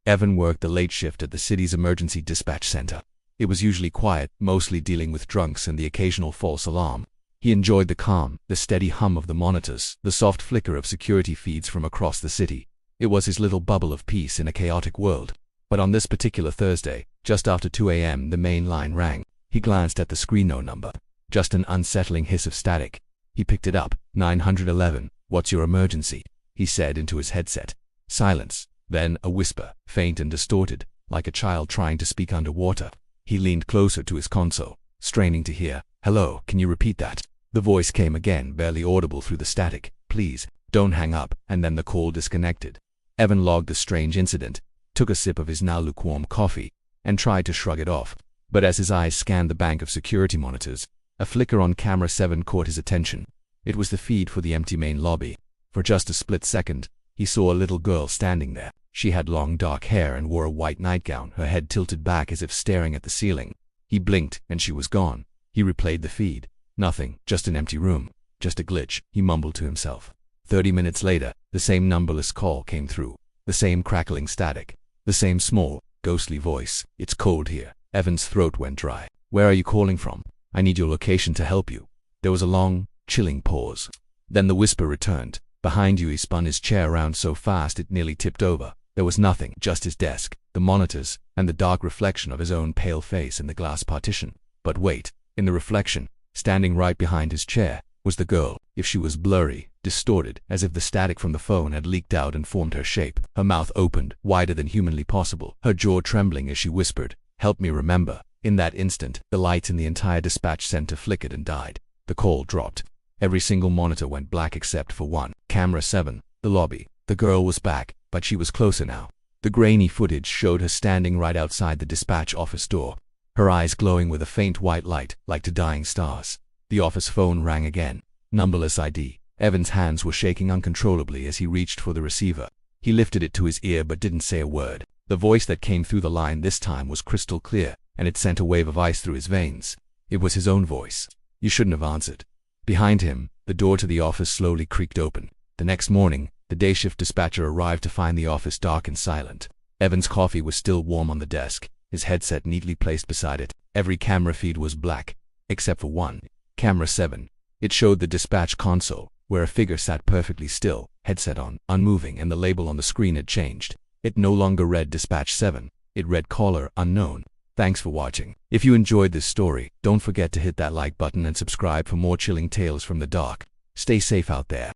Evan worked the late shift at the city's emergency dispatch center. It was usually quiet, mostly dealing with drunks and the occasional false alarm. He enjoyed the calm, the steady hum of the monitors, the soft flicker of security feeds from across the city. It was his little bubble of peace in a chaotic world. But on this particular Thursday, just after 2 a.m., the main line rang. He glanced at the screen. No number. Just an unsettling hiss of static. He picked it up. 911. What's your emergency? He said into his headset. Silence. Then a whisper, faint and distorted, like a child trying to speak underwater. He leaned closer to his console, straining to hear. Hello, can you repeat that? The voice came again, barely audible through the static. Please, don't hang up. And then the call disconnected. Evan logged the strange incident, took a sip of his now lukewarm coffee, and tried to shrug it off. But as his eyes scanned the bank of security monitors, a flicker on camera 7 caught his attention. It was the feed for the empty main lobby. For just a split second, he saw a little girl standing there. She had long dark hair and wore a white nightgown, her head tilted back as if staring at the ceiling. He blinked, and she was gone. He replayed the feed. Nothing, just an empty room. Just a glitch, he mumbled to himself. 30 minutes later, the same numberless call came through. The same crackling static. The same small, ghostly voice. It's cold here. Evan's throat went dry. Where are you calling from? I need your location to help you. There was a long, chilling pause. Then the whisper returned. Behind you. He spun his chair around so fast it nearly tipped over. There was nothing, just his desk, the monitors, and the dark reflection of his own pale face in the glass partition. But wait, in the reflection, standing right behind his chair, was the girl. If she was blurry, distorted, as if the static from the phone had leaked out and formed her shape. Her mouth opened, wider than humanly possible, her jaw trembling as she whispered, "Help me remember." In that instant, the lights in the entire dispatch center flickered and died. The call dropped. Every single monitor went black except for one. Camera 7, the lobby. The girl was back, but she was closer now. The grainy footage showed her standing right outside the dispatch office door, her eyes glowing with a faint white light, like to dying stars. The office phone rang again. Numberless ID. Evan's hands were shaking uncontrollably as he reached for the receiver. He lifted it to his ear but didn't say a word. The voice that came through the line this time was crystal clear, and it sent a wave of ice through his veins. It was his own voice. You shouldn't have answered. Behind him, the door to the office slowly creaked open. The next morning, the day shift dispatcher arrived to find the office dark and silent. Evan's coffee was still warm on the desk, his headset neatly placed beside it. Every camera feed was black, except for one. Camera 7. It showed the dispatch console, where a figure sat perfectly still, headset on, unmoving, and the label on the screen had changed. It no longer read Dispatch 7. It read Caller Unknown. Thanks for watching. If you enjoyed this story, don't forget to hit that like button and subscribe for more chilling tales from the dark. Stay safe out there.